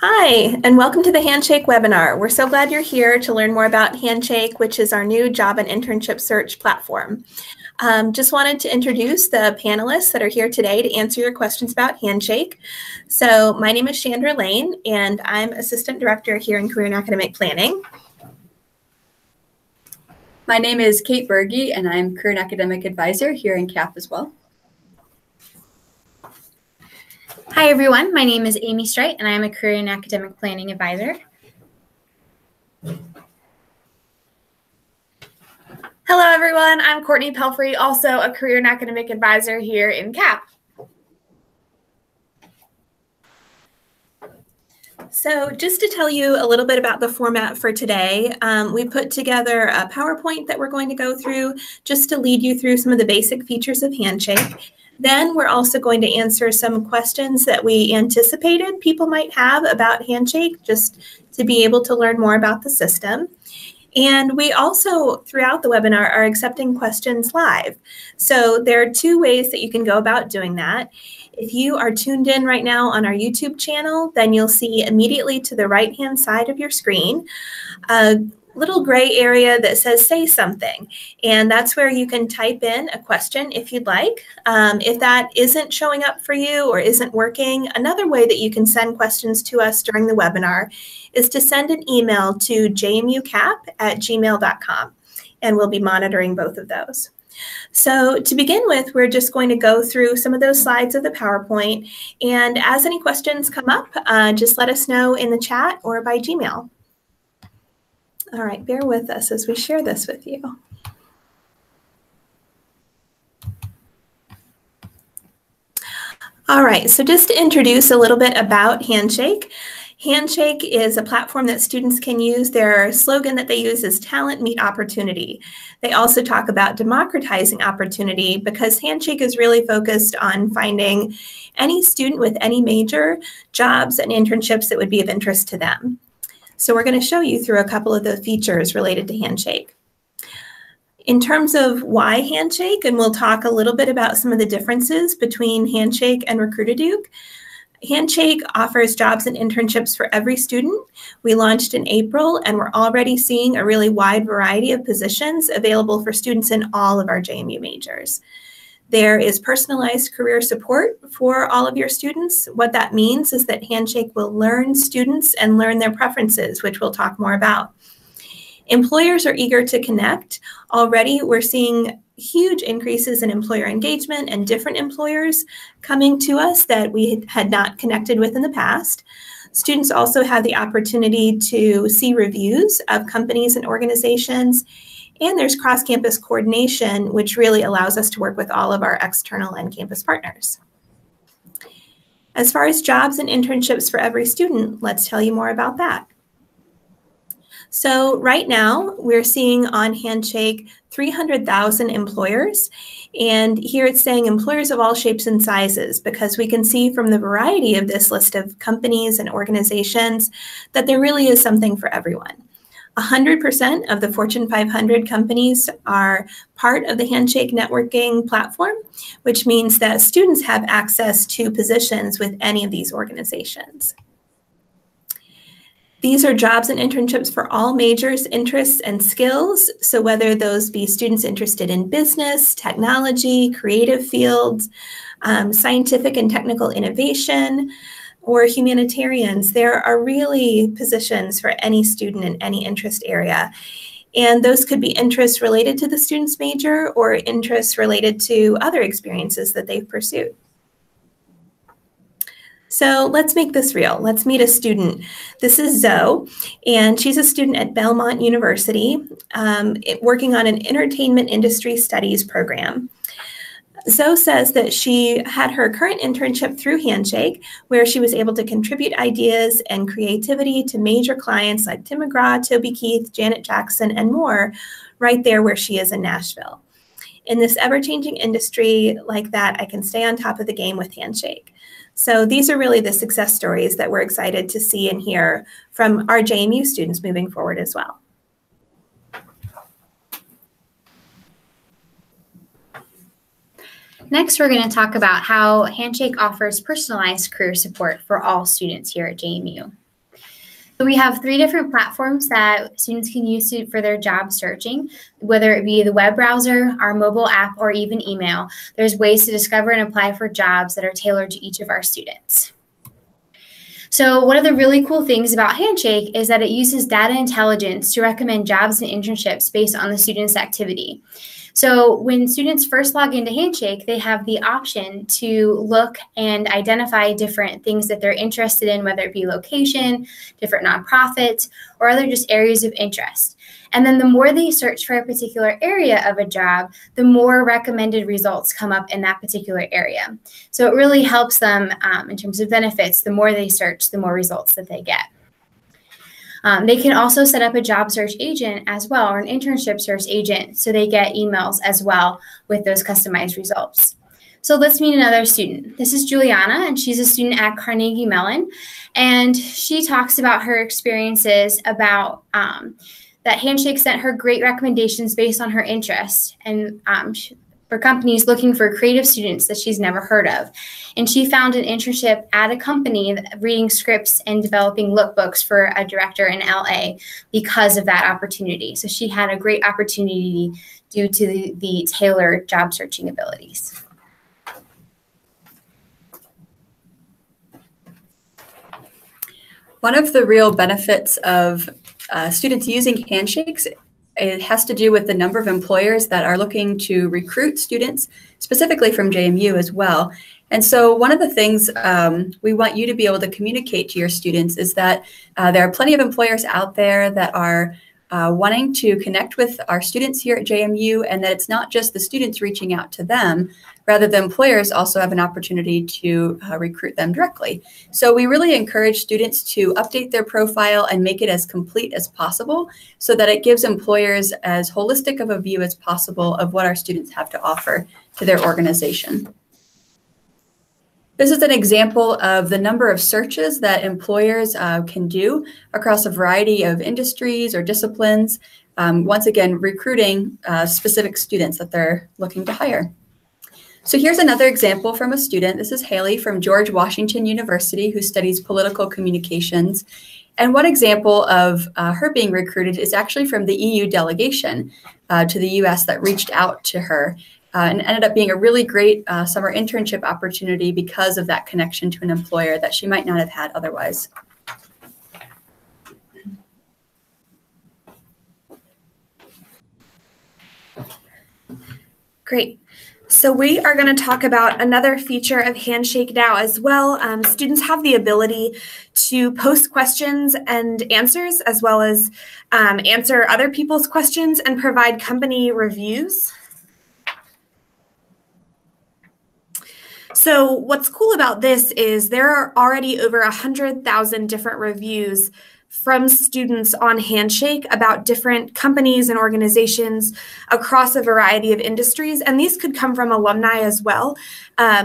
Hi, and welcome to the Handshake webinar. We're so glad you're here to learn more about Handshake, which is our new job and internship search platform. Just wanted to introduce the panelists that are here today to answer your questions about Handshake. So my name is Chandra Lane, and I'm Assistant Director here in Career and Academic Planning. My name is Kate Berge, and I'm Career and Academic Advisor here in CAP as well. Hi, everyone. My name is Amy Streit, and I am a Career and Academic Planning Advisor. Hello, everyone. I'm Courtney Pelfrey, also a Career and Academic Advisor here in CAP. So just to tell you a little bit about the format for today, we put together a PowerPoint that we're going to go through just to lead you through some of the basic features of Handshake. Then we're also going to answer some questions that we anticipated people might have about Handshake, just to be able to learn more about the system. And we also, throughout the webinar, are accepting questions live. So there are two ways that you can go about doing that. If you are tuned in right now on our YouTube channel, then you'll see immediately to the right-hand side of your screen a little gray area that says say something. And that's where you can type in a question if you'd like. If that isn't showing up for you or isn't working, another way that you can send questions to us during the webinar is to send an email to jmucap@gmail.com, and we'll be monitoring both of those. So to begin with, we're just going to go through some of those slides of the PowerPoint, and as any questions come up, just let us know in the chat or by Gmail. All right, bear with us as we share this with you. All right, so just to introduce a little bit about Handshake. Handshake is a platform that students can use. Their slogan that they use is talent meet opportunity. They also talk about democratizing opportunity because Handshake is really focused on finding any student with any major jobs and internships that would be of interest to them. So we're going to show you through a couple of the features related to Handshake. In terms of why Handshake, and we'll talk a little bit about some of the differences between Handshake and Recruitaduke. Handshake offers jobs and internships for every student. We launched in April, and we're already seeing a really wide variety of positions available for students in all of our JMU majors. There is personalized career support for all of your students. What that means is that Handshake will learn students and learn their preferences, which we'll talk more about. Employers are eager to connect. Already, we're seeing huge increases in employer engagement and different employers coming to us that we had not connected with in the past. Students also have the opportunity to see reviews of companies and organizations. And there's cross-campus coordination, which really allows us to work with all of our external and campus partners. As far as jobs and internships for every student, let's tell you more about that. So right now, we're seeing on Handshake 300,000 employers. And here it's saying employers of all shapes and sizes, because we can see from the variety of this list of companies and organizations that there really is something for everyone. 100% of the Fortune 500 companies are part of the Handshake networking platform, which means that students have access to positions with any of these organizations. These are jobs and internships for all majors, interests, and skills. So whether those be students interested in business, technology, creative fields, scientific and technical innovation, or humanitarians, there are really positions for any student in any interest area. And those could be interests related to the student's major or interests related to other experiences that they've pursued. So let's make this real. Let's meet a student. This is Zoe, and she's a student at Belmont University, working on an entertainment industry studies program. Zoe says that she had her current internship through Handshake, where she was able to contribute ideas and creativity to major clients like Tim McGraw, Toby Keith, Janet Jackson, and more, right there where she is in Nashville. In this ever-changing industry like that, I can stay on top of the game with Handshake. So these are really the success stories that we're excited to see and hear from our JMU students moving forward as well. Next, we're going to talk about how Handshake offers personalized career support for all students here at JMU. So we have 3 different platforms that students can use for their job searching, whether it be the web browser, our mobile app, or even email. There's ways to discover and apply for jobs that are tailored to each of our students. So one of the really cool things about Handshake is that it uses data intelligence to recommend jobs and internships based on the student's activity. So when students first log into Handshake, they have the option to look and identify different things that they're interested in, whether it be location, different nonprofits, or other just areas of interest. And then the more they search for a particular area of a job, the more recommended results come up in that particular area. So it really helps them in terms of benefits. The more they search, the more results that they get. They can also set up a job search agent as well, or an internship search agent, so they get emails as well with those customized results. So let's meet another student. This is Juliana, and she's a student at Carnegie Mellon, and she talks about her experiences about that Handshake sent her great recommendations based on her interest, and for companies looking for creative students that she's never heard of. And she found an internship at a company reading scripts and developing lookbooks for a director in LA because of that opportunity. So she had a great opportunity due to the tailored job searching abilities. One of the real benefits of students using Handshakes, it has to do with the number of employers that are looking to recruit students, specifically from JMU as well. And so one of the things we want you to be able to communicate to your students is that there are plenty of employers out there that are wanting to connect with our students here at JMU, and that it's not just the students reaching out to them, rather the employers also have an opportunity to recruit them directly. So we really encourage students to update their profile and make it as complete as possible so that it gives employers as holistic of a view as possible of what our students have to offer to their organization. This is an example of the number of searches that employers can do across a variety of industries or disciplines, once again, recruiting specific students that they're looking to hire. So here's another example from a student. This is Haley from George Washington University, who studies political communications. And one example of her being recruited is actually from the EU delegation to the US that reached out to her. And ended up being a really great summer internship opportunity because of that connection to an employer that she might not have had otherwise. Great. So we are going to talk about another feature of Handshake now as well. Students have the ability to post questions and answers, as well as answer other people's questions and provide company reviews. So what's cool about this is there are already over 100,000 different reviews from students on Handshake about different companies and organizations across a variety of industries, and these could come from alumni as well.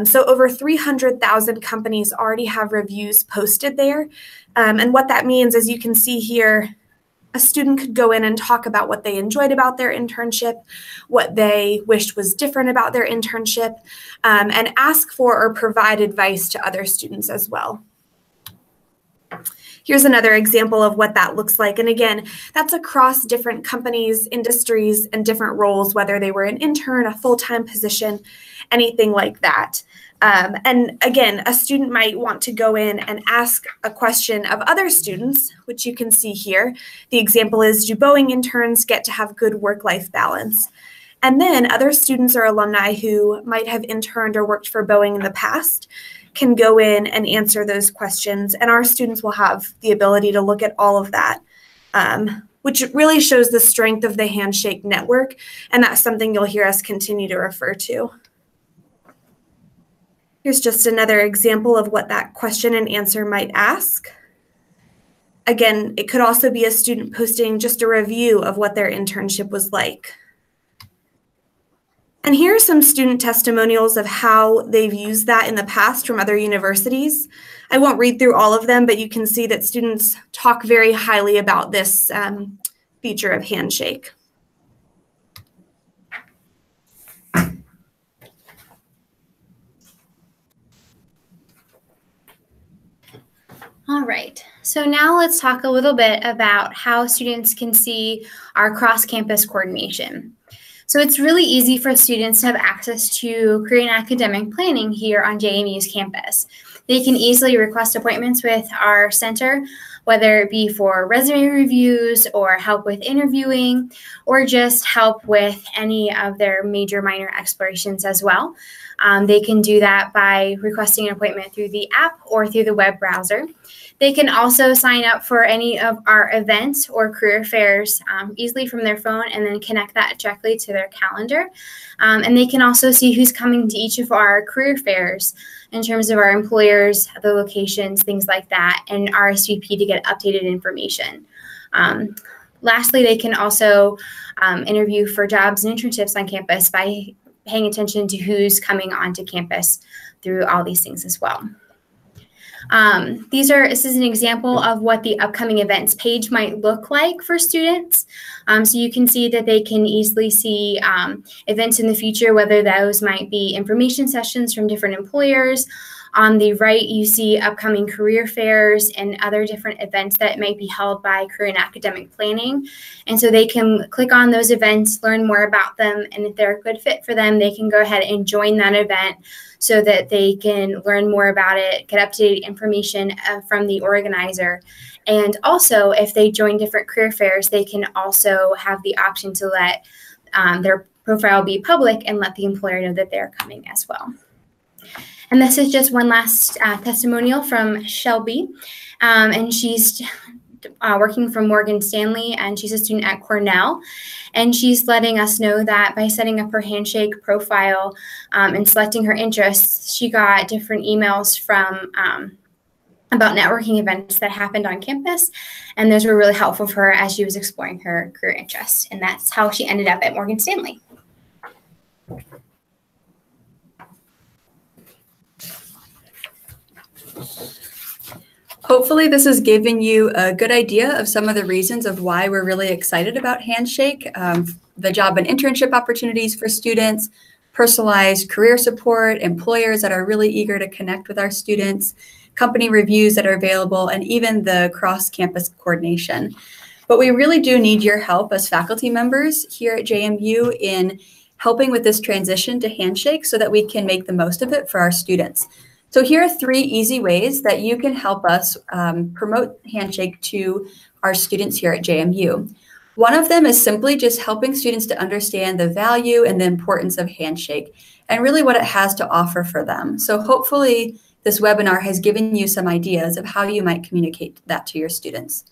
So over 300,000 companies already have reviews posted there. And what that means, as you can see here, a student could go in and talk about what they enjoyed about their internship, what they wished was different about their internship, and ask for or provide advice to other students as well. Here's another example of what that looks like. And again, that's across different companies, industries, and different roles, whether they were an intern, a full-time position, anything like that. And again, a student might want to go in and ask a question of other students, which you can see here. The example is, do Boeing interns get to have good work-life balance? And then other students or alumni who might have interned or worked for Boeing in the past can go in and answer those questions. And our students will have the ability to look at all of that, which really shows the strength of the Handshake network. And that's something you'll hear us continue to refer to. Here's just another example of what that question and answer might ask. Again, it could also be a student posting just a review of what their internship was like. And here are some student testimonials of how they've used that in the past from other universities. I won't read through all of them, but you can see that students talk very highly about this feature of Handshake. All right, so now let's talk a little bit about how students can see our cross-campus coordination. So it's really easy for students to have access to career and academic planning here on JMU's campus. They can easily request appointments with our center, whether it be for resume reviews or help with interviewing, or just help with any of their major minor explorations as well. They can do that by requesting an appointment through the app or through the web browser. They can also sign up for any of our events or career fairs easily from their phone and then connect that directly to their calendar. And they can also see who's coming to each of our career fairs in terms of our employers, the locations, things like that, and RSVP to get updated information. Lastly, they can also interview for jobs and internships on campus by paying attention to who's coming onto campus through all these things as well. This is an example of what the upcoming events page might look like for students. So you can see that they can easily see events in the future, whether those might be information sessions from different employers. On the right, you see upcoming career fairs and other different events that might be held by career and academic planning. And so they can click on those events, learn more about them, and if they're a good fit for them, they can go ahead and join that event so that they can learn more about it, get up-to-date information from the organizer. And also, if they join different career fairs, they can also have the option to let their profile be public and let the employer know that they're coming as well. And this is just one last testimonial from Shelby, and she's working for Morgan Stanley, and she's a student at Cornell. And she's letting us know that by setting up her Handshake profile and selecting her interests, she got different emails from about networking events that happened on campus. And those were really helpful for her as she was exploring her career interests. And that's how she ended up at Morgan Stanley. Hopefully this has given you a good idea of some of the reasons of why we're really excited about Handshake, the job and internship opportunities for students, personalized career support, employers that are really eager to connect with our students, company reviews that are available, and even the cross-campus coordination. But we really do need your help as faculty members here at JMU in helping with this transition to Handshake so that we can make the most of it for our students. So here are 3 easy ways that you can help us promote Handshake to our students here at JMU. One of them is simply just helping students to understand the value and the importance of Handshake and really what it has to offer for them. So hopefully this webinar has given you some ideas of how you might communicate that to your students.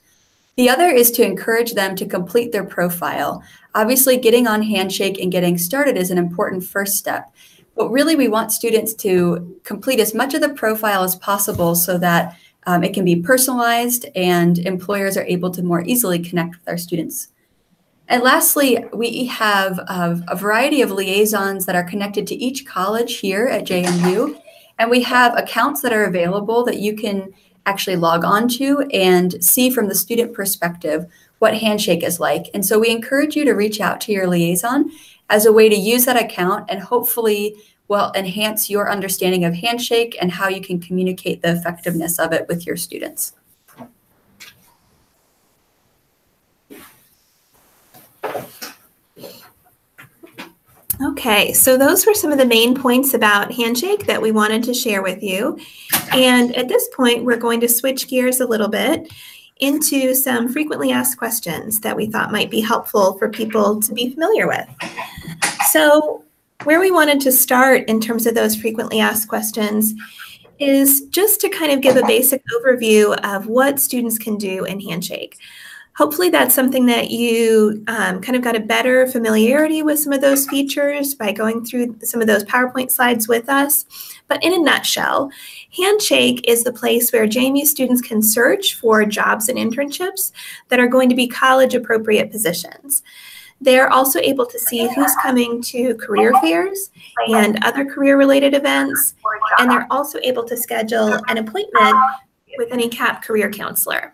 The other is to encourage them to complete their profile. Obviously, getting on Handshake and getting started is an important first step. But really, we want students to complete as much of the profile as possible so that it can be personalized and employers are able to more easily connect with our students. And lastly, we have a variety of liaisons that are connected to each college here at JMU. And we have accounts that are available that you can actually log on to and see from the student perspective what Handshake is like. And so we encourage you to reach out to your liaison as a way to use that account and hopefully will enhance your understanding of Handshake and how you can communicate the effectiveness of it with your students. Okay, so those were some of the main points about Handshake that we wanted to share with you. And at this point, we're going to switch gears a little bit into some frequently asked questions that we thought might be helpful for people to be familiar with. So where we wanted to start in terms of those frequently asked questions is just to kind of give a basic overview of what students can do in Handshake. Hopefully that's something that you kind of got a better familiarity with some of those features by going through some of those PowerPoint slides with us. But in a nutshell, Handshake is the place where JMU students can search for jobs and internships that are going to be college-appropriate positions. They're also able to see who's coming to career fairs and other career-related events, and they're also able to schedule an appointment with any CAP career counselor.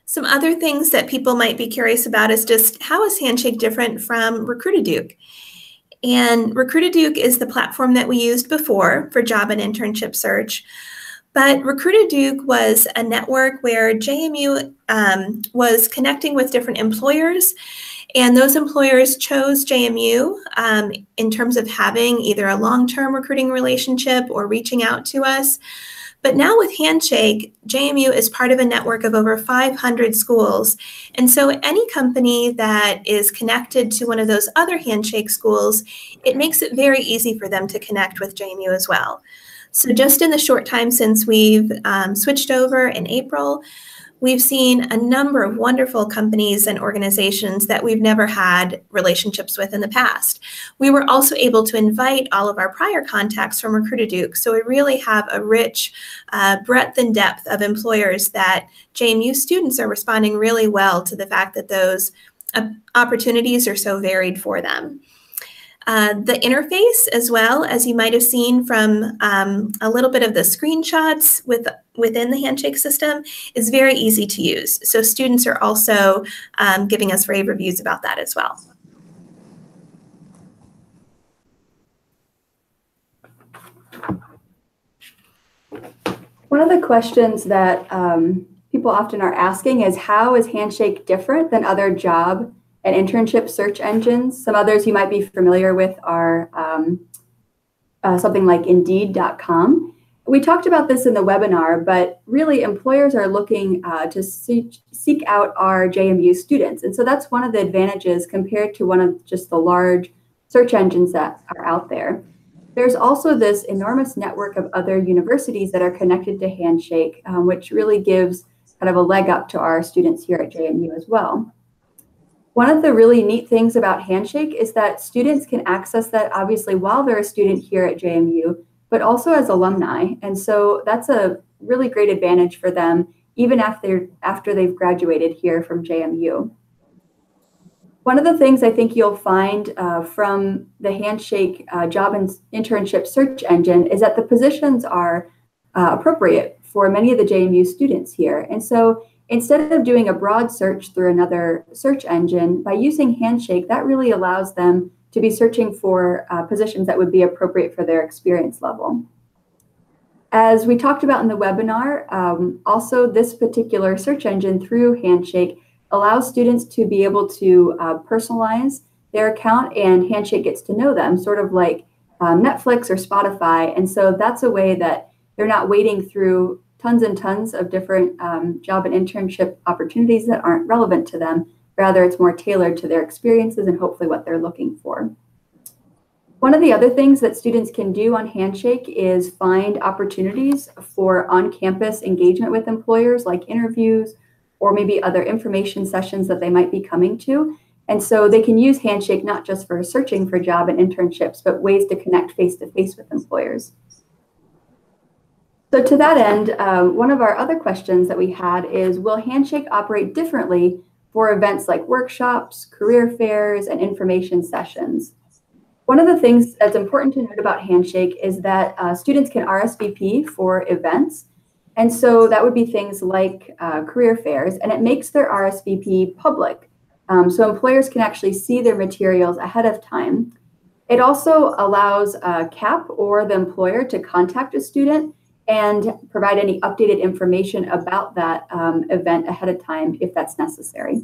Some other things that people might be curious about is just how is Handshake different from Recruitaduke? And Recruitaduke is the platform that we used before for job and internship search. But Recruiter Duke was a network where JMU was connecting with different employers, and those employers chose JMU in terms of having either a long-term recruiting relationship or reaching out to us. But now with Handshake, JMU is part of a network of over 500 schools. And so any company that is connected to one of those other Handshake schools, it makes it very easy for them to connect with JMU as well. So just in the short time since we've switched over in April, we've seen a number of wonderful companies and organizations that we've never had relationships with in the past. We were also able to invite all of our prior contacts from Recruiter Duke, so we really have a rich breadth and depth of employers that JMU students are responding really well to the fact that those opportunities are so varied for them. The interface, as well, as you might have seen from a little bit of the screenshots within the Handshake system, is very easy to use. So students are also giving us rave reviews about that as well. One of the questions that people often are asking is, how is Handshake different than other job and internship search engines? Some others you might be familiar with are something like Indeed.com. We talked about this in the webinar, but really employers are looking to seek out our JMU students. And so that's one of the advantages compared to one of just the large search engines that are out there. There's also this enormous network of other universities that are connected to Handshake, which really gives kind of a leg up to our students here at JMU as well. One of the really neat things about Handshake is that students can access that obviously while they're a student here at JMU, but also as alumni. And so that's a really great advantage for them, even after they've graduated here from JMU. One of the things I think you'll find from the Handshake job and internship search engine is that the positions are appropriate for many of the JMU students here. And so instead of doing a broad search through another search engine, by using Handshake, that really allows them to be searching for positions that would be appropriate for their experience level. As we talked about in the webinar, also this particular search engine through Handshake allows students to be able to personalize their account, and Handshake gets to know them, sort of like Netflix or Spotify. And so that's a way that they're not wading through tons and tons of different job and internship opportunities that aren't relevant to them. Rather, it's more tailored to their experiences and hopefully what they're looking for. One of the other things that students can do on Handshake is find opportunities for on-campus engagement with employers, like interviews or maybe other information sessions that they might be coming to. And so they can use Handshake not just for searching for job and internships, but ways to connect face-to-face with employers. So to that end, one of our other questions that we had is, will Handshake operate differently for events like workshops, career fairs, and information sessions? One of the things that's important to note about Handshake is that students can RSVP for events. And so that would be things like career fairs, and it makes their RSVP public. So employers can actually see their materials ahead of time. It also allows CAP or the employer to contact a student and provide any updated information about that event ahead of time if that's necessary.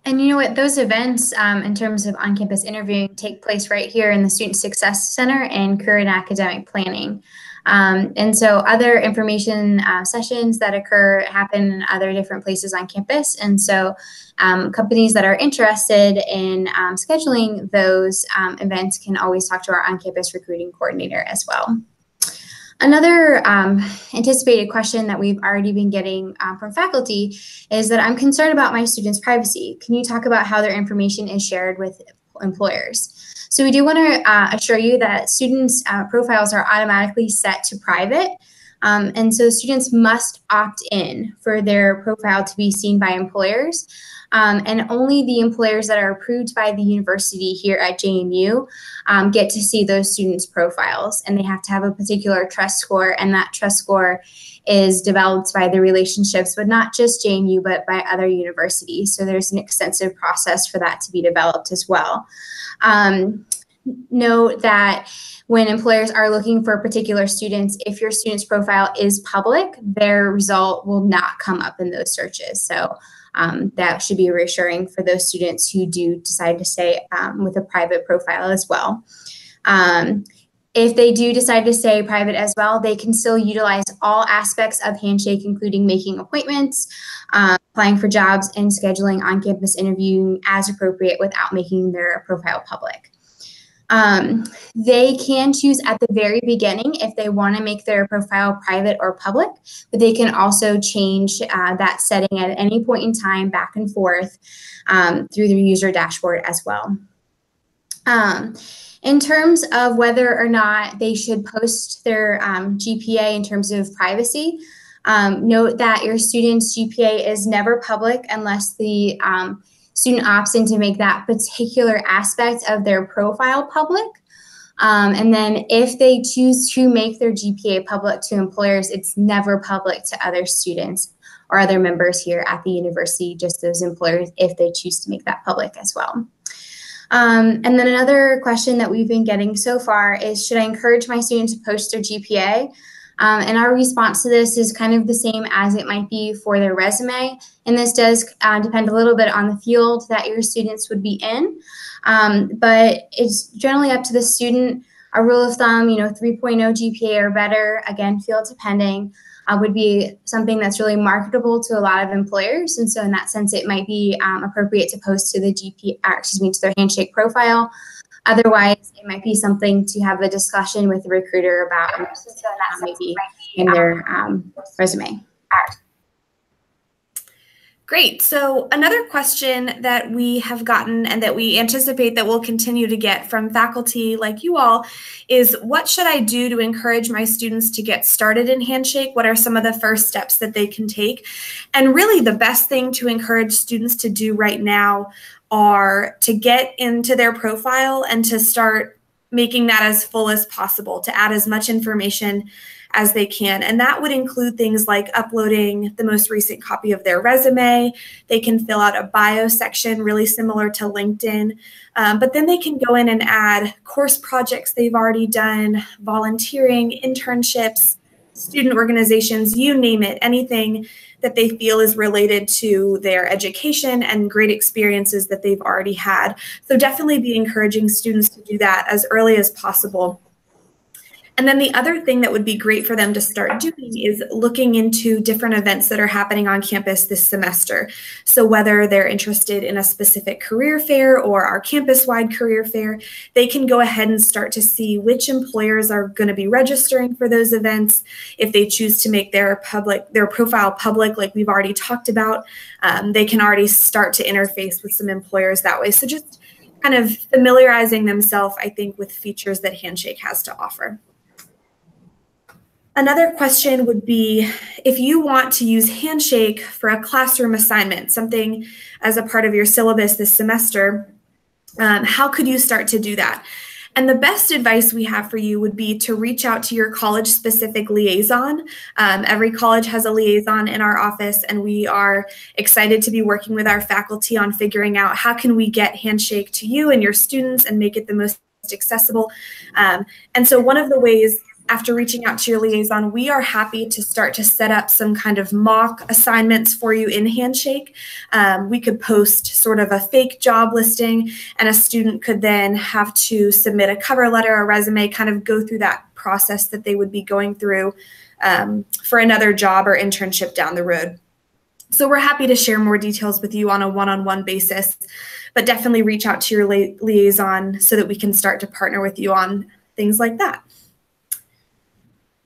And you know what, those events in terms of on-campus interviewing take place right here in the Student Success Center and Career and Academic Planning. And so other information sessions that happen in other different places on campus. And so companies that are interested in scheduling those events can always talk to our on-campus recruiting coordinator as well. Another anticipated question that we've already been getting from faculty is that I'm concerned about my students' privacy. Can you talk about how their information is shared with employers? So we do want to assure you that students' profiles are automatically set to private. And so students must opt in for their profile to be seen by employers. And only the employers that are approved by the university here at JMU get to see those students' profiles. And they have to have a particular trust score, and that trust score is developed by the relationships, but not just JMU, but by other universities. So there's an extensive process for that to be developed as well. note that when employers are looking for particular students, if your student's profile is public, their result will not come up in those searches. So that should be reassuring for those students who do decide to stay with a private profile as well. If they do decide to stay private as well, they can still utilize all aspects of Handshake, including making appointments, applying for jobs, and scheduling on-campus interviewing as appropriate without making their profile public. They can choose at the very beginning if they want to make their profile private or public, but they can also change that setting at any point in time back and forth through the user dashboard as well. In terms of whether or not they should post their GPA in terms of privacy, note that your student's GPA is never public unless the student opts in to make that particular aspect of their profile public. And then if they choose to make their GPA public to employers, it's never public to other students or other members here at the university, just those employers if they choose to make that public as well. And then another question that we've been getting so far is, should I encourage my students to post their GPA? And our response to this is kind of the same as it might be for their resume. And this does depend a little bit on the field that your students would be in. But it's generally up to the student. A rule of thumb, 3.0 GPA or better, again, field depending, would be something that's really marketable to a lot of employers. And so in that sense, it might be appropriate to post to the to their Handshake profile. Otherwise, it might be something to have a discussion with the recruiter about maybe in their resume. Great. So another question that we have gotten and that we anticipate that we'll continue to get from faculty like you all is, what should I do to encourage my students to get started in Handshake? What are some of the first steps that they can take? And really the best thing to encourage students to do right now are to get into their profile and to start making that as full as possible, to add as much information as they can. And that would include things like uploading the most recent copy of their resume. They can fill out a bio section, really similar to LinkedIn. But then they can go in and add course projects they've already done, volunteering, internships, student organizations, you name it, anything that they feel is related to their education and great experiences that they've already had. So definitely be encouraging students to do that as early as possible. And then the other thing that would be great for them to start doing is looking into different events that are happening on campus this semester. So whether they're interested in a specific career fair or our campus-wide career fair, they can go ahead and start to see which employers are going to be registering for those events. If they choose to make their profile public, like we've already talked about, they can already start to interface with some employers that way. So just kind of familiarizing themselves, I think, with features that Handshake has to offer. Another question would be, if you want to use Handshake for a classroom assignment, something as a part of your syllabus this semester, how could you start to do that? And the best advice we have for you would be to reach out to your college-specific liaison. Every college has a liaison in our office, and we are excited to be working with our faculty on figuring out how can we get Handshake to you and your students and make it the most accessible. And so one of the ways, after reaching out to your liaison, we are happy to start to set up some kind of mock assignments for you in Handshake. We could post sort of a fake job listing, and a student could then have to submit a cover letter, a resume, kind of go through that process that they would be going through for another job or internship down the road. So we're happy to share more details with you on a one-on-one basis, but definitely reach out to your liaison so that we can start to partner with you on things like that.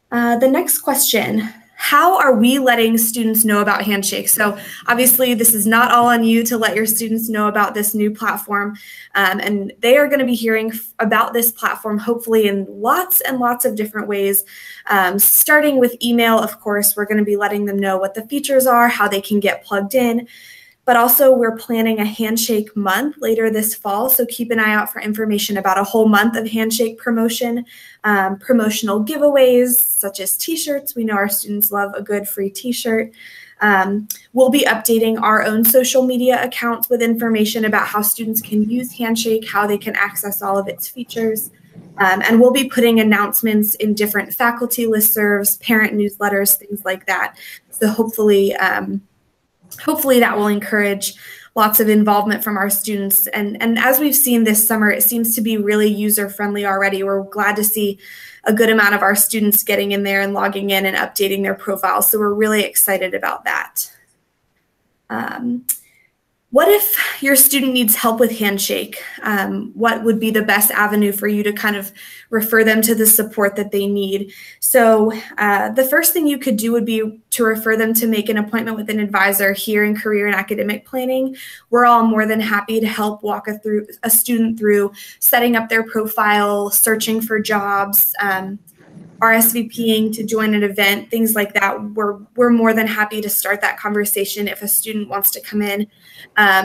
The next question, how are we letting students know about Handshake? So obviously this is not all on you to let your students know about this new platform, and they are going to be hearing about this platform hopefully in lots and lots of different ways. Starting with email, of course, we're going to be letting them know what the features are, how they can get plugged in. But also we're planning a Handshake month later this fall, so keep an eye out for information about a whole month of Handshake promotion, promotional giveaways such as t-shirts. We know our students love a good free t-shirt, We'll be updating our own social media accounts with information about how students can use Handshake, how they can access all of its features. And we'll be putting announcements in different faculty listservs, parent newsletters, things like that. So hopefully that will encourage lots of involvement from our students. And as we've seen this summer, it seems to be really user-friendly already. We're glad to see a good amount of our students getting in there and logging in and updating their profiles. So we're really excited about that. What if your student needs help with Handshake? What would be the best avenue for you to kind of refer them to the support that they need? So the first thing you could do would be to refer them to make an appointment with an advisor here in Career and Academic Planning. We're all more than happy to help walk a student through setting up their profile, searching for jobs, RSVPing to join an event, things like that. We're more than happy to start that conversation if a student wants to come in.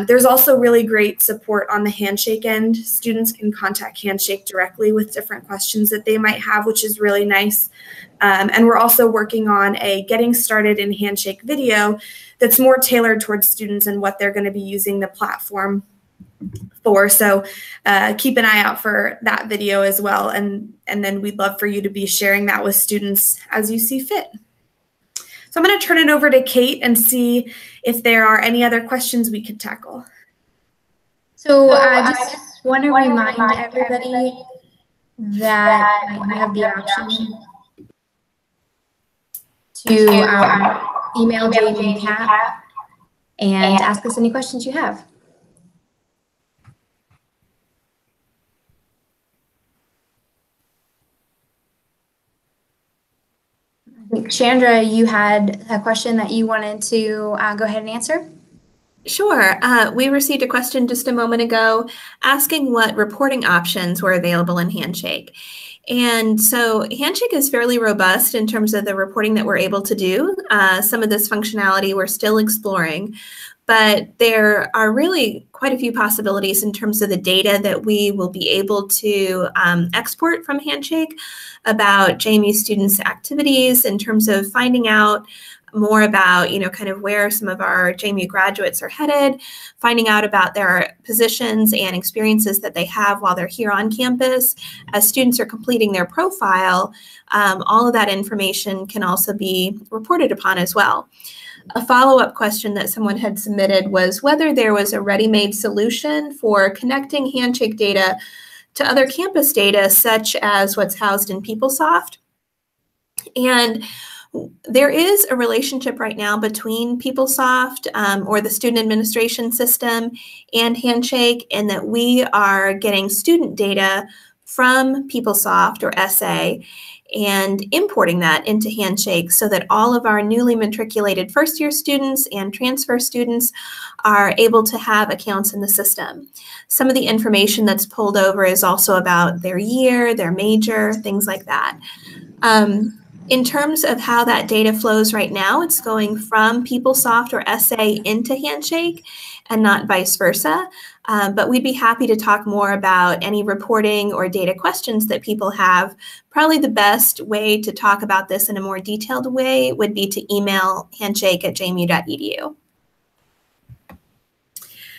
There's also really great support on the Handshake end. Students can contact Handshake directly with different questions that they might have, which is really nice. And we're also working on a Getting Started in Handshake video that's more tailored towards students and what they're going to be using the platform for. So keep an eye out for that video as well. And then we'd love for you to be sharing that with students as you see fit. So I'm going to turn it over to Kate and see if there are any other questions we could tackle. So I just want to remind everybody that you have the option to email JMU CAP and ask us any questions you have. Chandra, you had a question that you wanted to go ahead and answer? Sure. We received a question just a moment ago asking what reporting options were available in Handshake. And so Handshake is fairly robust in terms of the reporting that we're able to do. Some of this functionality we're still exploring, but there are really quite a few possibilities in terms of the data that we will be able to export from Handshake about JMU students' activities, in terms of finding out more about, kind of where some of our JMU graduates are headed, finding out about their positions and experiences that they have while they're here on campus. As students are completing their profile, all of that information can also be reported upon as well. A follow-up question that someone had submitted was whether there was a ready-made solution for connecting Handshake data to other campus data, such as what's housed in PeopleSoft. And there is a relationship right now between PeopleSoft or the student administration system and Handshake, in that we are getting student data from PeopleSoft or SA and importing that into Handshake so that all of our newly matriculated first-year students and transfer students are able to have accounts in the system. Some of the information that's pulled over is also about their year, their major, things like that. In terms of how that data flows right now, it's going from PeopleSoft or SA into Handshake and not vice versa. But we'd be happy to talk more about any reporting or data questions that people have. Probably the best way to talk about this in a more detailed way would be to email handshake@jmu.edu.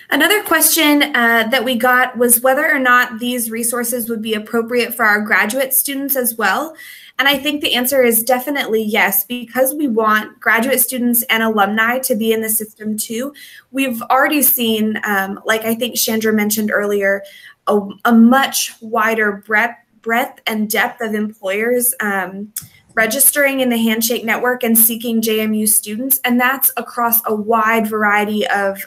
Another question that we got was whether or not these resources would be appropriate for our graduate students as well. And I think the answer is definitely yes, because we want graduate students and alumni to be in the system too. We've already seen, like I think Chandra mentioned earlier, a much wider breadth and depth of employers registering in the Handshake network and seeking JMU students, and that's across a wide variety of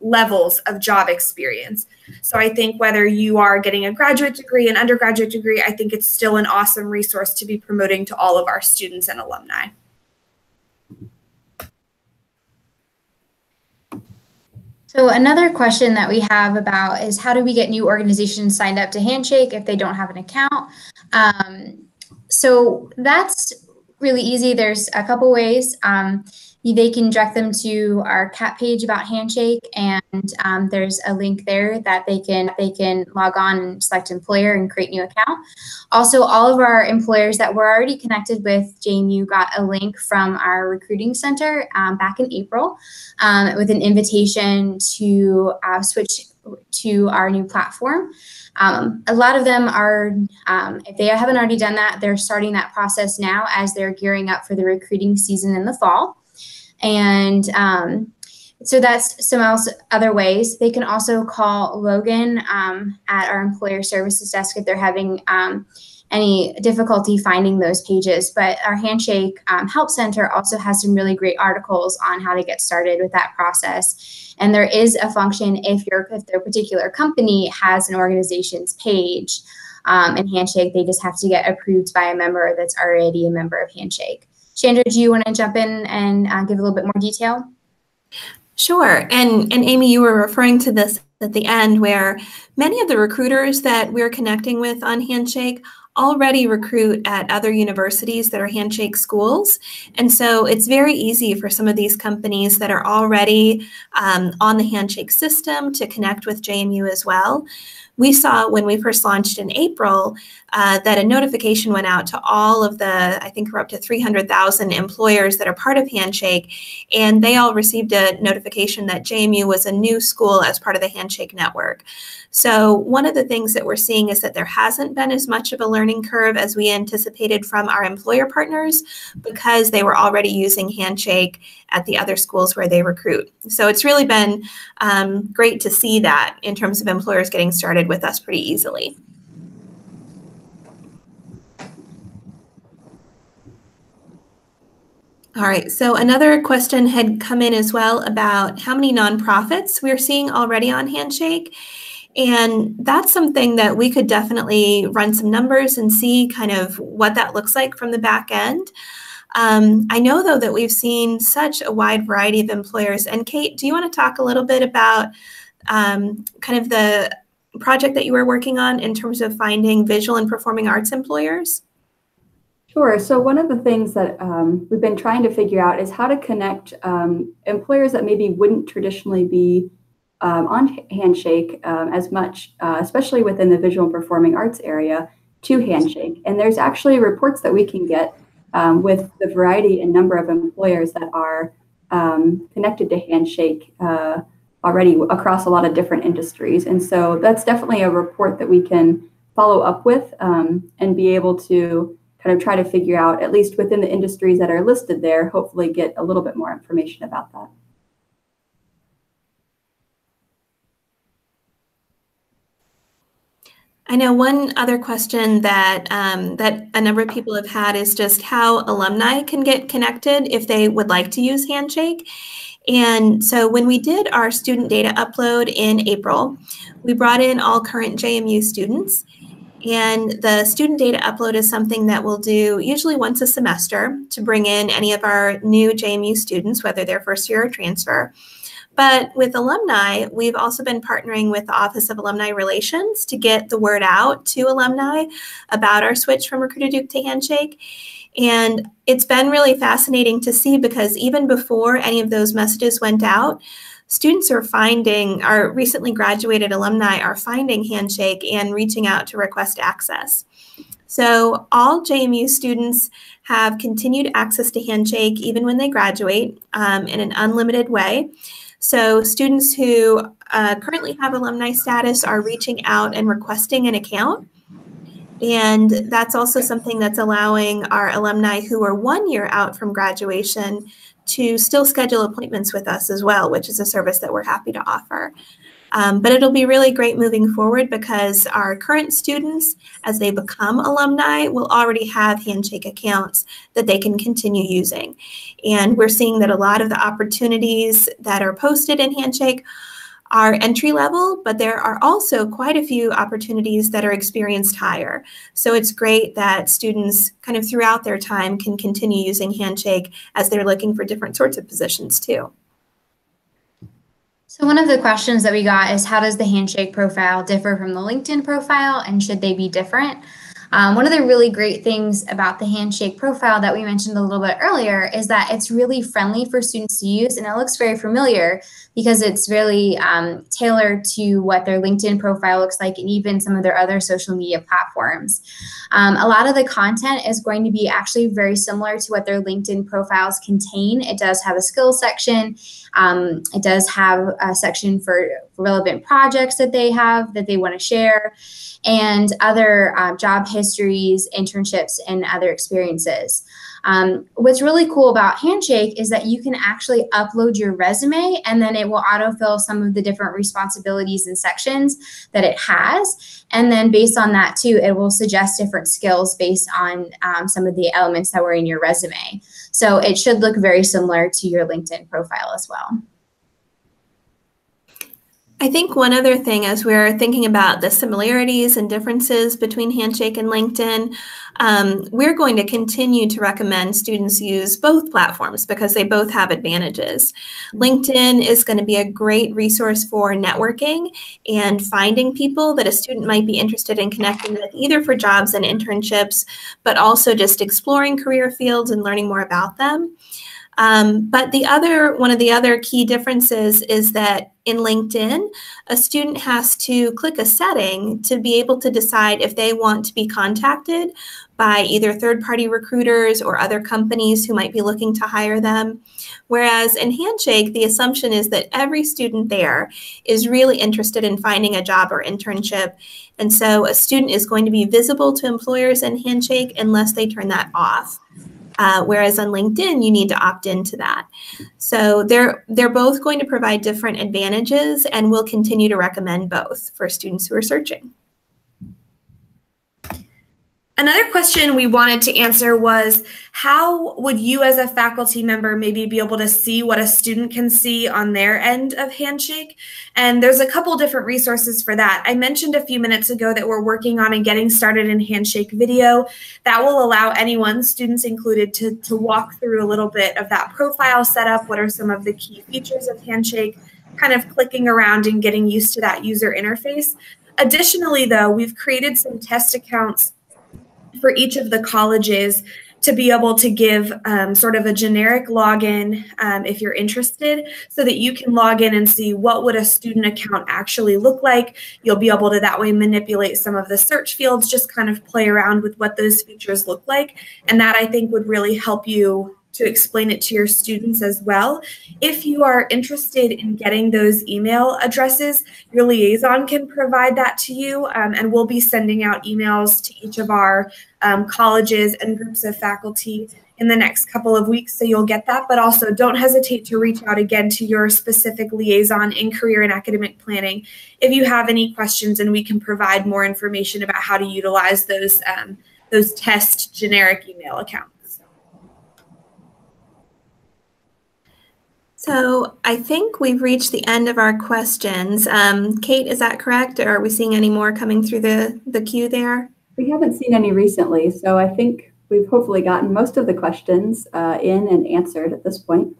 levels of job experience. So I think whether you are getting a graduate degree, an undergraduate degree, I think it's still an awesome resource to be promoting to all of our students and alumni. So another question that we have about is how do we get new organizations signed up to Handshake if they don't have an account? So that's really easy. There's a couple ways. They can direct them to our CAP page about Handshake, and there's a link there that they can log on and select employer and create new account. Also, all of our employers that were already connected with JMU got a link from our recruiting center back in April with an invitation to switch to our new platform. A lot of them are, if they haven't already done that, they're starting that process now as they're gearing up for the recruiting season in the fall. And so that's some other ways. They can also call Logan at our employer services desk if they're having any difficulty finding those pages. But our Handshake Help Center also has some really great articles on how to get started with that process. And there is a function if their particular company has an organization's page in Handshake, they just have to get approved by a member that's already a member of Handshake. Chandra, do you want to jump in and give a little bit more detail? Sure. And Amy, you were referring to this at the end, where many of the recruiters that we're connecting with on Handshake already recruit at other universities that are Handshake schools. And so it's very easy for some of these companies that are already on the Handshake system to connect with JMU as well. We saw when we first launched in April that a notification went out to all of the, I think we're up to 300,000 employers that are part of Handshake, and they all received a notification that JMU was a new school as part of the Handshake network. So one of the things that we're seeing is that there hasn't been as much of a learning curve as we anticipated from our employer partners because they were already using Handshake at the other schools where they recruit. So it's really been great to see that in terms of employers getting started with us pretty easily. All right, so another question had come in as well about how many nonprofits we're seeing already on Handshake. And that's something that we could definitely run some numbers and see kind of what that looks like from the back end. I know, though, that we've seen such a wide variety of employers. And Kate, do you want to talk a little bit about kind of the project that you were working on in terms of finding visual and performing arts employers? Sure. So one of the things that we've been trying to figure out is how to connect employers that maybe wouldn't traditionally be on Handshake as much, especially within the visual and performing arts area, to Handshake. And there's actually reports that we can get with the variety and number of employers that are connected to Handshake already across a lot of different industries. And so that's definitely a report that we can follow up with and be able to kind of try to figure out, at least within the industries that are listed there, hopefully get a little bit more information about that. I know one other question that that a number of people have had is just how alumni can get connected if they would like to use Handshake. And so when we did our student data upload in April, we brought in all current JMU students. And the student data upload is something that we'll do usually once a semester to bring in any of our new JMU students, whether they're first year or transfer. But with alumni, we've also been partnering with the Office of Alumni Relations to get the word out to alumni about our switch from Recruiter Duke to Handshake. And it's been really fascinating to see because even before any of those messages went out, students are finding, our recently graduated alumni are finding Handshake and reaching out to request access. So all JMU students have continued access to Handshake even when they graduate in an unlimited way. So students who currently have alumni status are reaching out and requesting an account. And that's also something that's allowing our alumni who are 1 year out from graduation to still schedule appointments with us as well, which is a service that we're happy to offer. But it'll be really great moving forward because our current students, as they become alumni, will already have Handshake accounts that they can continue using. And we're seeing that a lot of the opportunities that are posted in Handshake are entry level, but there are also quite a few opportunities that are experienced higher. So it's great that students kind of throughout their time can continue using Handshake as they're looking for different sorts of positions too. So one of the questions that we got is how does the Handshake profile differ from the LinkedIn profile and should they be different? One of the really great things about the Handshake profile that we mentioned a little bit earlier is that it's really friendly for students to use, and it looks very familiar because it's really tailored to what their LinkedIn profile looks like and even some of their other social media platforms. A lot of the content is going to be actually very similar to what their LinkedIn profiles contain. It does have a skills section. It does have a section for relevant projects that they have that they want to share, and other job histories, internships, and other experiences. What's really cool about Handshake is that you can actually upload your resume, and then it will autofill some of the different responsibilities and sections that it has. And then based on that too, it will suggest different skills based on some of the elements that were in your resume. So it should look very similar to your LinkedIn profile as well. I think one other thing, as we're thinking about the similarities and differences between Handshake and LinkedIn, we're going to continue to recommend students use both platforms because they both have advantages. LinkedIn is going to be a great resource for networking and finding people that a student might be interested in connecting with, either for jobs and internships, but also just exploring career fields and learning more about them. But one of the other key differences is that in LinkedIn, a student has to click a setting to be able to decide if they want to be contacted by either third-party recruiters or other companies who might be looking to hire them. Whereas in Handshake, the assumption is that every student there is really interested in finding a job or internship. And so a student is going to be visible to employers in Handshake unless they turn that off. Whereas on LinkedIn, you need to opt into that. So they're both going to provide different advantages, and we'll continue to recommend both for students who are searching. Another question we wanted to answer was, how would you as a faculty member maybe be able to see what a student can see on their end of Handshake? And there's a couple different resources for that. I mentioned a few minutes ago that we're working on and getting started in Handshake video. That will allow anyone, students included, to walk through a little bit of that profile setup. What are some of the key features of Handshake? Kind of clicking around and getting used to that user interface. Additionally, though, we've created some test accounts for each of the colleges to be able to give sort of a generic login if you're interested, so that you can log in and see what would a student account actually look like. You'll be able to that way manipulate some of the search fields, just kind of play around with what those features look like. And that, I think, would really help you to explain it to your students as well. If you are interested in getting those email addresses, your liaison can provide that to you, and we'll be sending out emails to each of our colleges and groups of faculty in the next couple of weeks, so you'll get that. But also don't hesitate to reach out again to your specific liaison in career and academic planning if you have any questions, and we can provide more information about how to utilize those test generic email accounts. So I think we've reached the end of our questions. Kate, is that correct? Or are we seeing any more coming through the queue there? We haven't seen any recently, so I think we've hopefully gotten most of the questions in and answered at this point.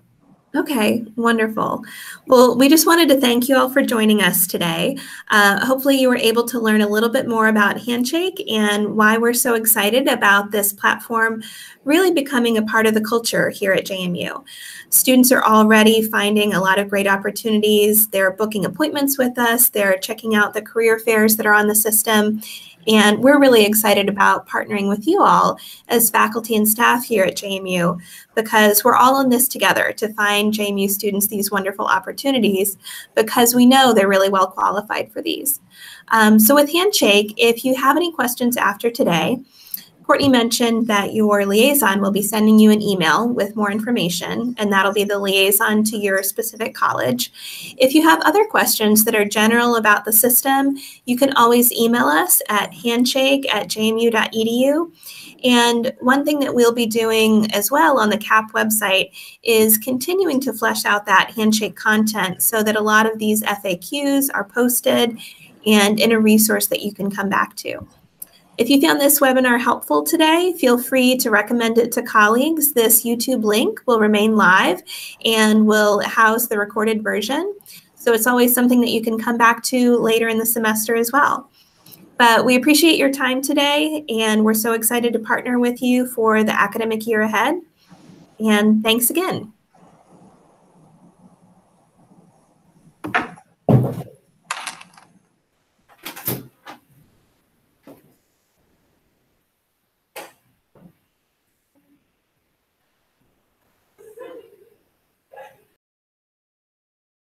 Okay, wonderful. Well, we just wanted to thank you all for joining us today. Hopefully you were able to learn a little bit more about Handshake and why we're so excited about this platform really becoming a part of the culture here at JMU. Students are already finding a lot of great opportunities. They're booking appointments with us. They're checking out the career fairs that are on the system. And we're really excited about partnering with you all as faculty and staff here at JMU, because we're all in this together to find JMU students these wonderful opportunities, because we know they're really well qualified for these. So with Handshake, if you have any questions after today, Courtney mentioned that your liaison will be sending you an email with more information, and that'll be the liaison to your specific college. If you have other questions that are general about the system, you can always email us at handshake@jmu.edu. And one thing that we'll be doing as well on the CAP website is continuing to flesh out that Handshake content so that a lot of these FAQs are posted and in a resource that you can come back to. If you found this webinar helpful today, feel free to recommend it to colleagues. This YouTube link will remain live and will house the recorded version. So it's always something that you can come back to later in the semester as well. But we appreciate your time today, and we're so excited to partner with you for the academic year ahead. And thanks again.